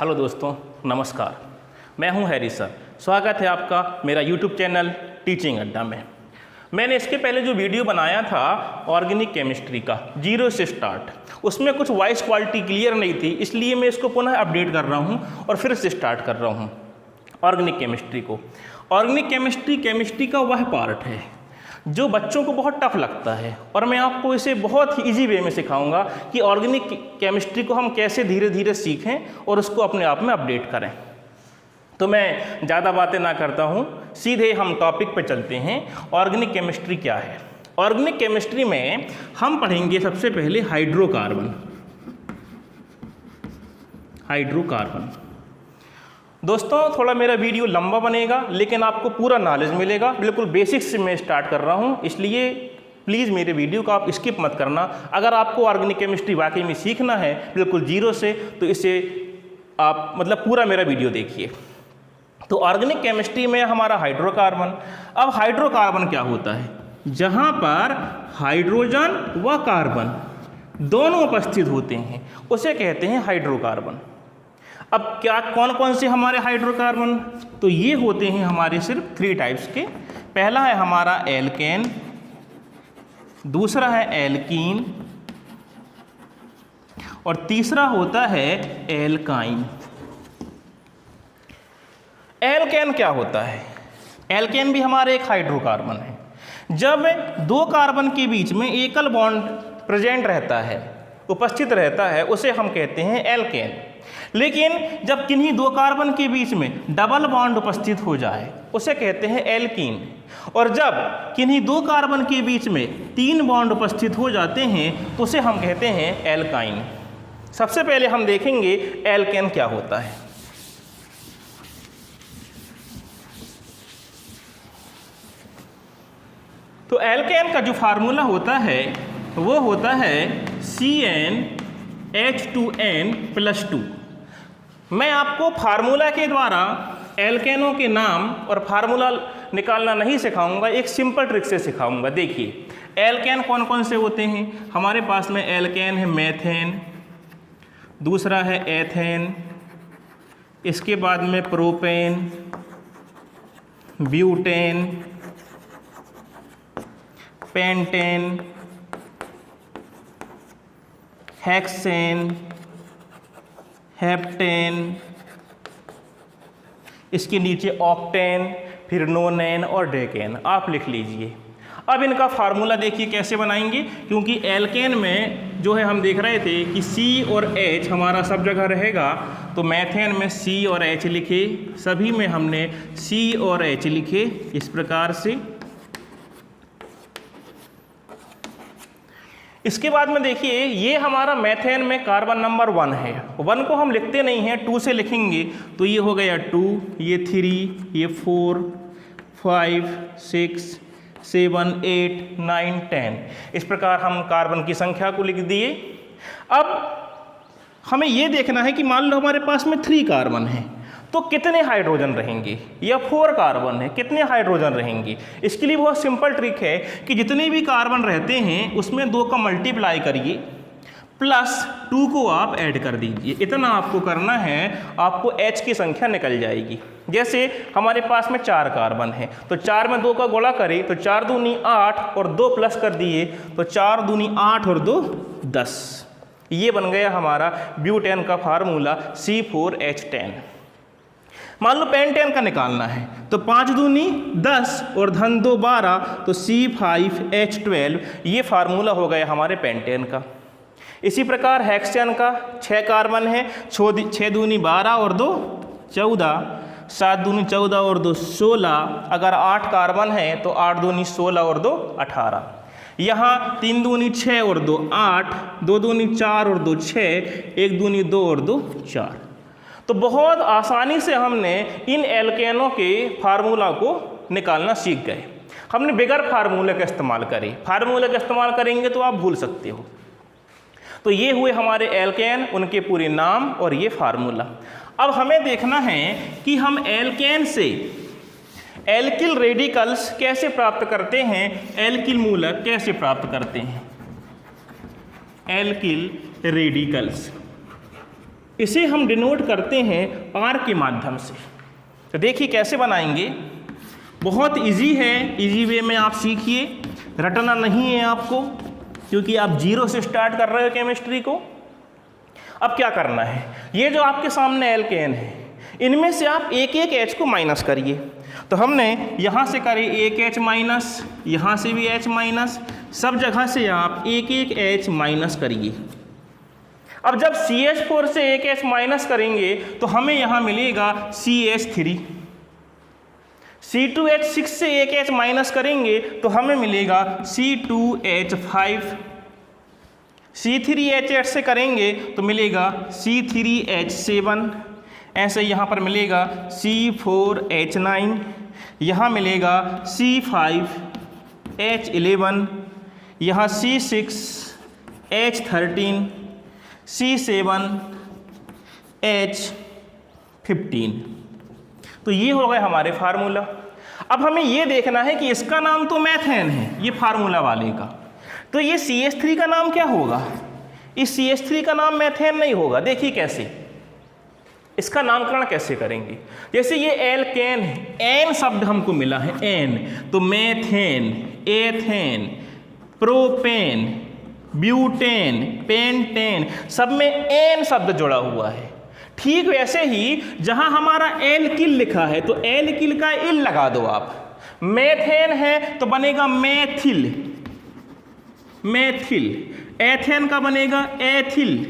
Hello दोस्तों, नमस्कार। मैं हूं हैरी सर। स्वागत है आपका मेरा यूट्यूब चैनल टीचिंग अड्डा में। मैंने इसके पहले जो वीडियो बनाया था ऑर्गेनिक केमिस्ट्री का, जीरो से स्टार्ट, उसमें कुछ वॉइस क्वालिटी क्लियर नहीं थी, इसलिए मैं इसको पुनः अपडेट कर रहा हूं और फिर से स्टार्ट कर रहा हूं ऑर्गेनिक केमिस्ट्री को। ऑर्गेनिक केमिस्ट्री का वह पार्ट है जो बच्चों को बहुत टफ लगता है और मैं आपको इसे बहुत ही ईजी वे में सिखाऊंगा कि ऑर्गेनिक केमिस्ट्री को हम कैसे धीरे धीरे सीखें और उसको अपने आप में अपडेट करें। तो मैं ज़्यादा बातें ना करता हूँ, सीधे हम टॉपिक पे चलते हैं। ऑर्गेनिक केमिस्ट्री क्या है? ऑर्गेनिक केमिस्ट्री में हम पढ़ेंगे सबसे पहले हाइड्रोकार्बन। दोस्तों, थोड़ा मेरा वीडियो लंबा बनेगा लेकिन आपको पूरा नॉलेज मिलेगा। बिल्कुल बेसिक्स से मैं स्टार्ट कर रहा हूँ, इसलिए प्लीज़ मेरे वीडियो को आप स्किप मत करना। अगर आपको ऑर्गेनिक केमिस्ट्री वाकई में सीखना है बिल्कुल जीरो से, तो इसे आप पूरा मेरा वीडियो देखिए। तो ऑर्गेनिक केमिस्ट्री में हमारा हाइड्रोकार्बन। अब हाइड्रोकार्बन क्या होता है? जहाँ पर हाइड्रोजन व कार्बन दोनों उपस्थित होते हैं उसे कहते हैं हाइड्रोकार्बन। अब क्या कौन कौन से हमारे हाइड्रोकार्बन? तो ये होते हैं हमारे सिर्फ 3 टाइप्स के। पहला है हमारा एल्केन, दूसरा है एल्कीन और तीसरा होता है एल्काइन। एल्केन क्या होता है? एल्केन भी हमारे एक हाइड्रोकार्बन है। जब 2 कार्बन के बीच में एकल बॉन्ड प्रेजेंट रहता है, उपस्थित रहता है, उसे हम कहते हैं एल्केन। लेकिन जब किन्हीं 2 कार्बन के बीच में डबल बॉन्ड उपस्थित हो जाए उसे कहते हैं एल्कीन। और जब किन्हीं 2 कार्बन के बीच में 3 बॉन्ड उपस्थित हो जाते हैं तो उसे हम कहते हैं एल्काइन। सबसे पहले हम देखेंगे एल्केन क्या होता है। तो एल्केन का जो फार्मूला होता है वो होता है CnH2n+2। मैं आपको फार्मूला के द्वारा एल्केनों के नाम और फार्मूला निकालना नहीं सिखाऊंगा, एक सिंपल ट्रिक से सिखाऊंगा। देखिए एल्केन कौन कौन से होते हैं। हमारे पास में एल्केन है मेथेन, दूसरा है एथेन, इसके बाद में propane, butane, pentane, hexane, heptane, इसके नीचे ऑक्टेन, फिर नोनेन और डेकेन। आप लिख लीजिए। अब इनका फार्मूला देखिए कैसे बनाएंगे, क्योंकि एल्केन में जो है हम देख रहे थे कि C और H हमारा सब जगह रहेगा। तो मेथेन में C और H लिखे, सभी में हमने C और H लिखे इस प्रकार से। इसके बाद में देखिए ये हमारा मेथेन में कार्बन नंबर 1 है। 1 को हम लिखते नहीं हैं, 2 से लिखेंगे। तो ये हो गया 2, ये 3, ये 4, 5, 6, 7, 8, 9, 10। इस प्रकार हम कार्बन की संख्या को लिख दिए। अब हमें ये देखना है कि मान लो हमारे पास में 3 कार्बन है तो कितने हाइड्रोजन रहेंगे, या 4 कार्बन है कितने हाइड्रोजन रहेंगे। इसके लिए बहुत सिंपल ट्रिक है कि जितने भी कार्बन रहते हैं उसमें 2 का मल्टीप्लाई करिए प्लस 2 को आप ऐड कर दीजिए। इतना आपको करना है, आपको H की संख्या निकल जाएगी। जैसे हमारे पास में 4 कार्बन है तो 4 में 2 का गुणा करें तो 4 दूनी 8 और 2 प्लस कर दिए तो 4 दूनी 8 और 2 10। ये बन गया हमारा ब्यूटेन का फार्मूला C4H10। मान लो पेंटेन का निकालना है तो 5 दूनी 10 और धन 2 12 तो C5H12। ये फार्मूला हो गया हमारे पेंटेन का। इसी प्रकार हेक्सेन का 6 कार्बन है, 6 दूनी 12 और 2 14, 7 दूनी 14 और 2 16। अगर 8 कार्बन है तो 8 दूनी 16 और 2 18। यहाँ 3 दूनी 6 और 2 8, 2 दूनी 4 और 2 6, 1 दूनी 2 और 2 4। तो बहुत आसानी से हमने इन एल्केनों के फार्मूला को निकालना सीख गए। हमने बिगर फार्मूले का इस्तेमाल करे। फार्मूले का इस्तेमाल करेंगे तो आप भूल सकते हो। तो ये हुए हमारे एल्केन, उनके पूरे नाम और ये फार्मूला। अब हमें देखना है कि हम एल्केन से एल्किल रेडिकल्स कैसे प्राप्त करते हैं, एल्किल मूलक कैसे प्राप्त करते हैं। एल्किल रेडिकल्स इसे हम डिनोट करते हैं आर के माध्यम से। तो देखिए कैसे बनाएंगे, बहुत इजी है, इजी वे में आप सीखिए, रटना नहीं है आपको, क्योंकि आप जीरो से स्टार्ट कर रहे हो केमिस्ट्री को। अब क्या करना है, ये जो आपके सामने एल्केन है, इनमें से आप एक एक H को माइनस करिए। तो हमने यहाँ से करे एक H माइनस, यहाँ से भी H माइनस, सब जगह से आप एक एक H माइनस करिए। अब जब CH4 से एक H माइनस करेंगे तो हमें यहाँ मिलेगा CH3। C2H6 से एक H माइनस करेंगे तो हमें मिलेगा C2H5। C3H8 से करेंगे तो मिलेगा C3H7। ऐसे यहाँ पर मिलेगा C4H9, यहाँ मिलेगा C5H11, यहाँ C6H13, C7H15। तो ये हो गए हमारे फार्मूला। अब हमें ये देखना है कि इसका नाम तो मैथेन है, ये फार्मूला वाले का, तो ये CH3 का नाम क्या होगा? इस CH3 का नाम मैथेन नहीं होगा। देखिए कैसे, इसका नामकरण कैसे करेंगे। जैसे ये एल्केन है, एन शब्द हमको मिला है, एन, तो methane, ethane, propane, butane, pentane, सब में एन शब्द जुड़ा हुआ है। ठीक वैसे ही जहां हमारा एल्किल लिखा है तो एल्किल का इल लगा दो आप। मेथेन है तो बनेगा मेथिल, मेथिल। एथेन का बनेगा एथिल,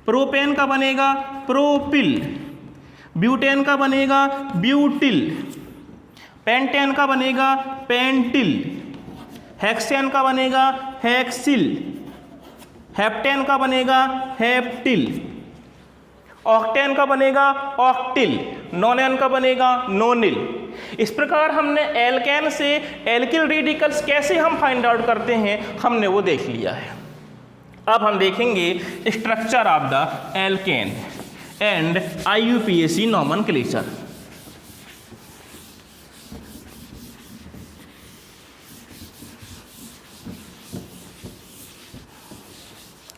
प्रोपेन का बनेगा प्रोपिल, ब्यूटेन का बनेगा ब्यूटिल, पेंटेन का बनेगा पेंटिल, हेक्सेन का बनेगा हेक्सिल, हेप्टेन का बनेगा हेप्टिल, ऑक्टेन का बनेगा ऑक्टिल, नोनेन का बनेगा नोनिल। इस प्रकार हमने एल्केन से एल्किल रेडिकल्स कैसे हम फाइंड आउट करते हैं हमने वो देख लिया है। अब हम देखेंगे structure of the alkene and IUPAC nomenclature.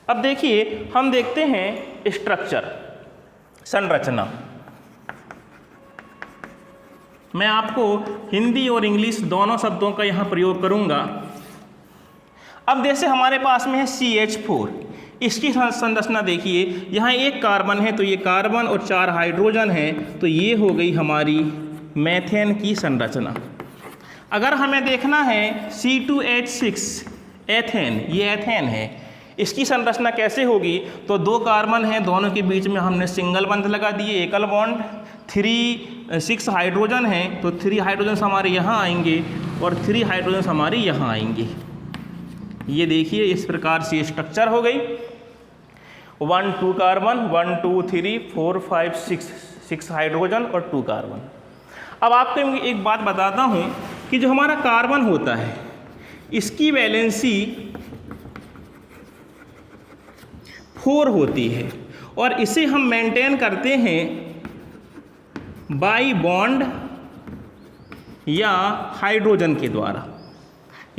अब देखिए हम देखते हैं स्ट्रक्चर, संरचना। मैं आपको हिंदी और इंग्लिश दोनों शब्दों का यहाँ प्रयोग करूँगा। अब जैसे हमारे पास में है CH4, इसकी संरचना देखिए, यहाँ एक कार्बन है तो ये कार्बन और 4 हाइड्रोजन है, तो ये हो गई हमारी मेथेन की संरचना। अगर हमें देखना है C2H6 एथेन, ये एथेन है, इसकी संरचना कैसे होगी, तो 2 कार्बन हैं, दोनों के बीच में हमने सिंगल बंध लगा दिए, एकल बॉन्ड। 6 हाइड्रोजन हैं तो 3 हाइड्रोजन हमारे यहाँ आएंगे और 3 हाइड्रोजन हमारे यहाँ आएंगे। ये देखिए इस प्रकार से स्ट्रक्चर हो गई। 1 2 कार्बन, 1 2 3 4 5 6 हाइड्रोजन और 2 कार्बन। अब आपको एक बात बताता हूँ कि जो हमारा कार्बन होता है इसकी वैलेंसी 4 होती है और इसे हम मेंटेन करते हैं बाई बॉन्ड या हाइड्रोजन के द्वारा।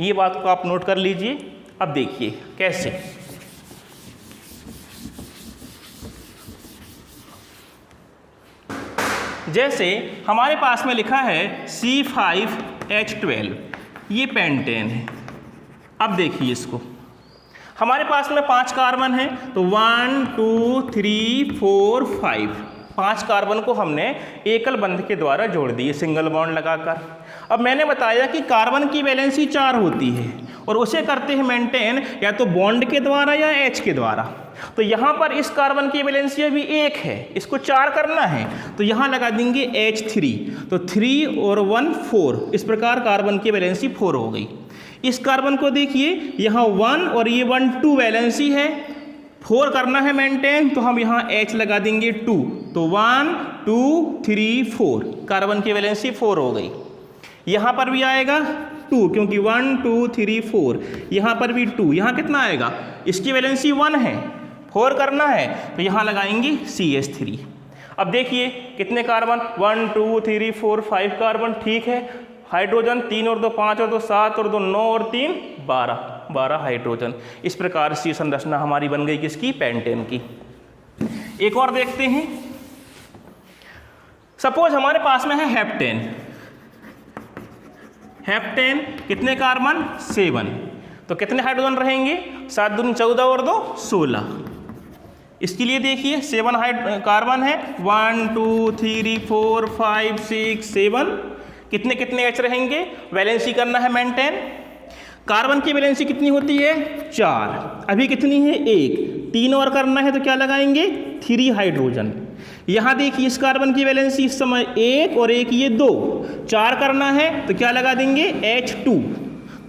ये बात को आप नोट कर लीजिए। अब देखिए कैसे, जैसे हमारे पास में लिखा है C5H12, ये पेंटेन है। अब देखिए इसको, हमारे पास में 5 कार्बन है तो 1 2 3 4 5 कार्बन को हमने एकल बंध के द्वारा जोड़ दिए सिंगल बॉन्ड लगाकर। अब मैंने बताया कि कार्बन की वैलेंसी 4 होती है और उसे करते हैं मेंटेन या तो बॉन्ड के द्वारा या H के द्वारा। तो यहाँ पर इस कार्बन की वैलेंसी अभी 1 है, इसको 4 करना है तो यहाँ लगा देंगे H3, तो 3 और 1 4, इस प्रकार कार्बन की वैलेंसी 4 हो गई। इस कार्बन को देखिए यहाँ 1 और ये 1 2 वैलेंसी है, 4 करना है मेंटेन तो हम यहाँ H लगा देंगे 2, तो 1 2 3 4, कार्बन की वैलेंसी 4 हो गई। यहाँ पर भी आएगा 2 क्योंकि 1 2 3 4, यहाँ पर भी 2, यहाँ कितना आएगा, इसकी वैलेंसी 1 है, 4 करना है तो यहाँ लगाएंगे CH3। अब देखिए कितने कार्बन, 1 2 3 4 5 कार्बन, ठीक है। हाइड्रोजन 3 और 2 5 और 2 7 और 2 9 और 3 12 हाइड्रोजन। इस प्रकार से संरचना हमारी बन गई किसकी, पेंटेन की। एक और देखते हैं, सपोज हमारे पास में है हेप्टेन। हेप्टेन कितने कार्बन? 7। तो कितने हाइड्रोजन रहेंगे? 7 दूनी 14 और 2 16। इसके लिए देखिए 7 कार्बन है, 1 2 3 4 5 6 7। कितने कितने H रहेंगे? वैलेंसी करना है मेंटेन। कार्बन की वैलेंसी कितनी होती है? 4। अभी कितनी है? 1। 3 और करना है तो क्या लगाएंगे? 3 हाइड्रोजन। यहाँ देखिए इस कार्बन की वैलेंसी इस समय 1 और 1 ये 2। 4 करना है तो क्या लगा देंगे? H2।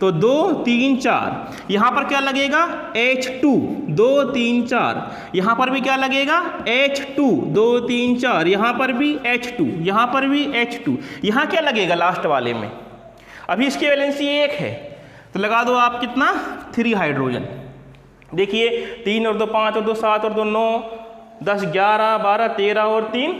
तो 2 3 4। यहाँ पर क्या लगेगा? H2 2 3 4। यहाँ पर भी क्या लगेगा? H2 2 3 4। यहाँ पर भी H2, यहाँ पर भी H2। यहाँ क्या लगेगा लास्ट वाले में? अभी इसकी वैलेंसी 1 है तो लगा दो आप कितना? 3 हाइड्रोजन। देखिए 3 और 2 5 और 2 7 और 2 9 10 11 12 13 और 3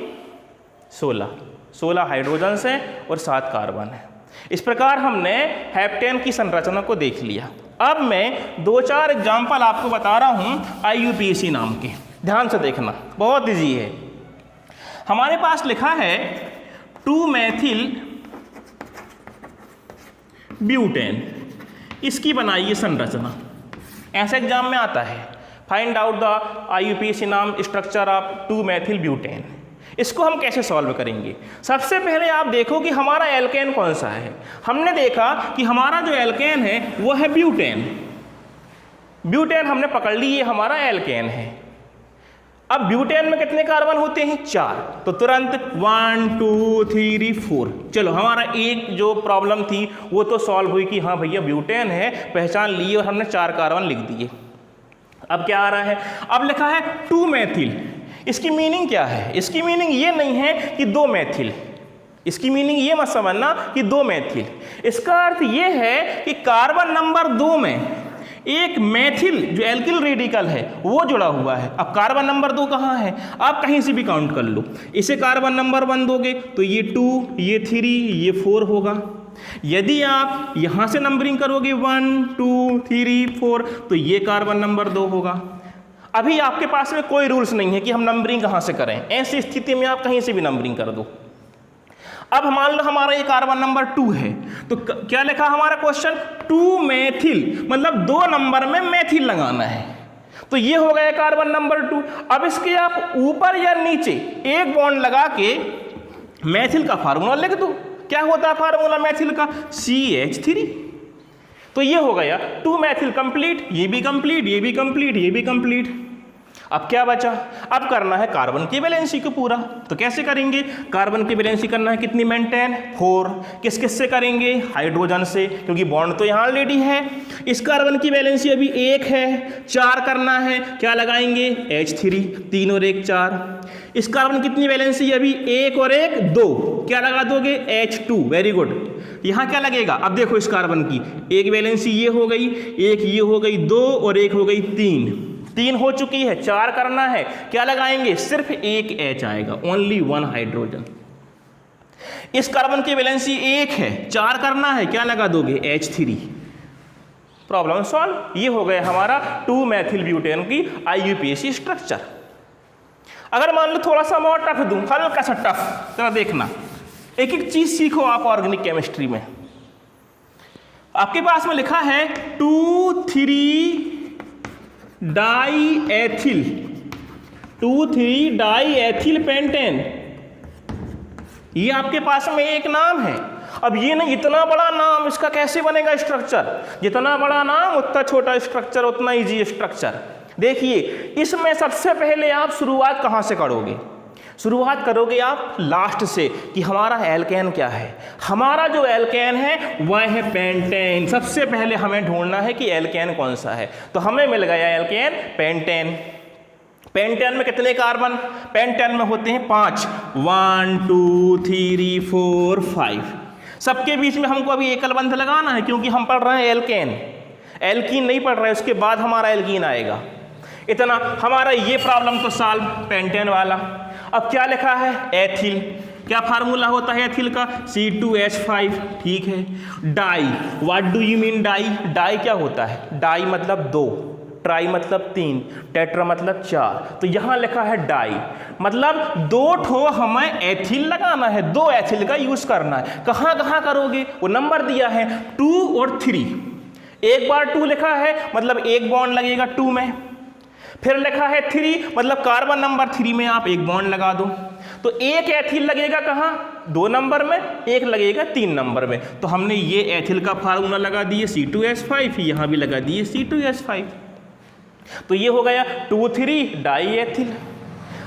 16। 16 हाइड्रोजन है और 7 कार्बन है। इस प्रकार हमने हेप्टेन की संरचना को देख लिया। अब मैं 2-4 एग्जाम्पल आपको बता रहा हूं IUPAC नाम के, ध्यान से देखना, बहुत इजी है। हमारे पास लिखा है 2-मेथिल ब्यूटेन, इसकी बनाइए संरचना। ऐसे एग्जाम में आता है, फाइंड आउट द IUPAC नाम स्ट्रक्चर ऑफ 2-मेथिल ब्यूटेन। इसको हम कैसे सॉल्व करेंगे? सबसे पहले आप देखो कि हमारा एल्केन कौन सा है। हमने देखा कि हमारा जो एल्केन है वो है ब्यूटेन। ब्यूटेन हमने पकड़ ली, ये हमारा एल्केन है। अब ब्यूटेन में कितने कार्बन होते हैं? 4। तो तुरंत 1 2 3 4। चलो हमारा एक जो प्रॉब्लम थी वो तो सॉल्व हुई कि हाँ भैया ब्यूटेन है, पहचान लिए और हमने 4 कार्बन लिख दिए। अब क्या आ रहा है? अब लिखा है 2-मेथिल। इसकी मीनिंग क्या है? इसकी मीनिंग ये नहीं है कि 2 मेथिल। इसकी मीनिंग ये मत समझना कि 2 मेथिल। इसका अर्थ ये है कि कार्बन नंबर 2 में एक मेथिल जो एल्किल रेडिकल है वो जुड़ा हुआ है। अब कार्बन नंबर 2 कहाँ है? आप कहीं से भी काउंट कर लो। इसे कार्बन नंबर 1 दोगे तो ये 2, ये 3, ये 4 होगा। यदि आप यहां से नंबरिंग करोगे 1 2 3 4 तो ये कार्बन नंबर 2 होगा। अभी आपके पास में कोई रूल्स नहीं है कि हम नंबरिंग कहां से करें। ऐसी स्थिति में आप कहीं से भी नंबरिंग कर दो। अब मान लो हमारा ये कार्बन नंबर 2 है तो क्या लिखा हमारा क्वेश्चन? 2-मेथिल, मतलब 2 नंबर में मेथिल लगाना है। तो ये हो गया कार्बन नंबर 2। अब इसके आप ऊपर या नीचे एक बॉन्ड लगा के मेथिल का फार्मूला लिख दो। क्या होता है फार्मूला मेथिल का? CH3। तो ये हो गया 2-मेथिल कंप्लीट, ये भी कंप्लीट, ये भी कंप्लीट, ये भी कंप्लीट। अब क्या बचा? अब करना है कार्बन की वैलेंसी को पूरा। तो कैसे करेंगे? कार्बन की वैलेंसी करना है कितनी? मेंटेन 4। किस किस से करेंगे? हाइड्रोजन से, क्योंकि बॉन्ड तो यहाँ ऑलरेडी है। इस कार्बन की वैलेंसी अभी 1 है, 4 करना है, क्या लगाएंगे? H3, 3 और 1 4। इस कार्बन कितनी वैलेंसी? अभी 1 और 1 2, क्या लगा दोगे? H2। Very good. यहाँ क्या लगेगा? अब देखो इस कार्बन की एक वैलेंसी ये हो गई, एक ये हो गई 2 और एक हो गई 3 हो चुकी है। 4 करना है, क्या लगाएंगे? सिर्फ एक H आएगा, ओनली 1 हाइड्रोजन। इस कार्बन की वैलेंसी 1 है, 4 करना है, क्या लगा दोगे? H3। Problem solve. ये हो गया हमारा 2-मेथिल ब्यूटेन की IUPAC स्ट्रक्चर। अगर मान लो थोड़ा सा और टफ दूं, हल्का सा टफ, जरा देखना, एक एक चीज सीखो आप ऑर्गेनिक केमिस्ट्री में। आपके पास में लिखा है 2,3-डाईएथिल, 2,3-डाईएथिल पेंटेन। ये आपके पास में एक नाम है। अब ये नहीं, इतना बड़ा नाम, इसका कैसे बनेगा स्ट्रक्चर? जितना बड़ा नाम उतना छोटा स्ट्रक्चर, उतना इजी स्ट्रक्चर। देखिए इसमें सबसे पहले आप शुरुआत कहाँ से करोगे? शुरुआत करोगे आप लास्ट से कि हमारा एल्केन क्या है। हमारा जो एल्केन है वह है पेंटेन। सबसे पहले हमें ढूंढना है कि एल्केन कौन सा है। तो हमें मिल गया एल्केन पेंटेन। पेंटेन में कितने कार्बन? पेंटेन में होते हैं 5, 1 2 3 4 5। सबके बीच में हमको अभी एकल बंध लगाना है क्योंकि हम पढ़ रहे हैं एल्केन, एल्कीन नहीं पढ़ रहे, उसके बाद हमारा एल्कीन आएगा। इतना हमारा ये प्रॉब्लम तो सॉल्व पेंटेन वाला। अब क्या लिखा है? एथिल। क्या फार्मूला होता है एथिल का? C2H5। ठीक है। Di, what do you mean di? Di क्या होता है? डाई मतलब 2, ट्राई मतलब 3, टेट्रा मतलब 4। तो यहाँ लिखा है डाई, मतलब 2 ठो हमें एथिल लगाना है, 2 एथिल का यूज करना है। कहाँ कहाँ करोगे, वो नंबर दिया है 2 और 3। एक बार 2 लिखा है मतलब एक बॉन्ड लगेगा 2 में, फिर लिखा है 3 मतलब कार्बन नंबर 3 में आप एक बॉन्ड लगा दो। तो एक एथिल लगेगा कहाँ, 2 नंबर में, एक लगेगा 3 नंबर में। तो हमने ये एथिल का फार्मूला लगा दिए C2H5, यहाँ भी लगा दिए C2H5। तो ये हो गया 2,3 डाई एथिल।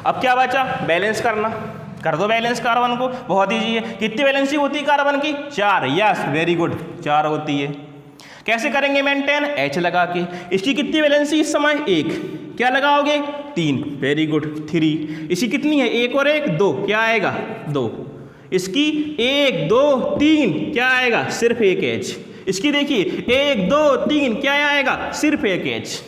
अब क्या बचा, बैलेंस करना। कर दो बैलेंस कार्बन को, बहुत ईजी है। कितनी बैलेंसी होती है कार्बन की, 4। यस वेरी गुड, 4 होती है। कैसे करेंगे मेंटेन, H लगा के। इसकी कितनी वैलेंसी इस समय, 1। क्या लगाओगे, 3। Very good, 3। इसकी कितनी है, 1 और 1 2, क्या आएगा 2। इसकी 1 2 3 क्या आएगा, सिर्फ 1 H। इसकी देखिए 1 2 3 क्या आएगा, सिर्फ 1 H।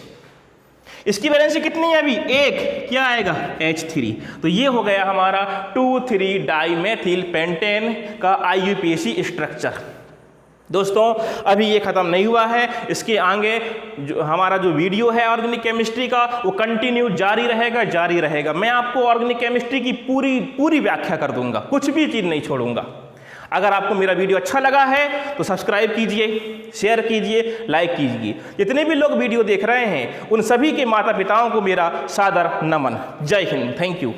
इसकी वैलेंसी कितनी है अभी, 1, क्या आएगा H3। तो ये हो गया हमारा 2,3 डाईमेथिल पेंटेन का IUPAC स्ट्रक्चर। दोस्तों अभी ये ख़त्म नहीं हुआ है, इसके आगे जो हमारा जो वीडियो है ऑर्गेनिक केमिस्ट्री का, वो कंटिन्यू जारी रहेगा। मैं आपको ऑर्गेनिक केमिस्ट्री की पूरी व्याख्या कर दूंगा, कुछ भी चीज़ नहीं छोड़ूंगा। अगर आपको मेरा वीडियो अच्छा लगा है तो सब्सक्राइब कीजिए, शेयर कीजिए, लाइक कीजिए। जितने भी लोग वीडियो देख रहे हैं उन सभी के माता पिताओं को मेरा सादर नमन। जय हिंद, थैंक यू।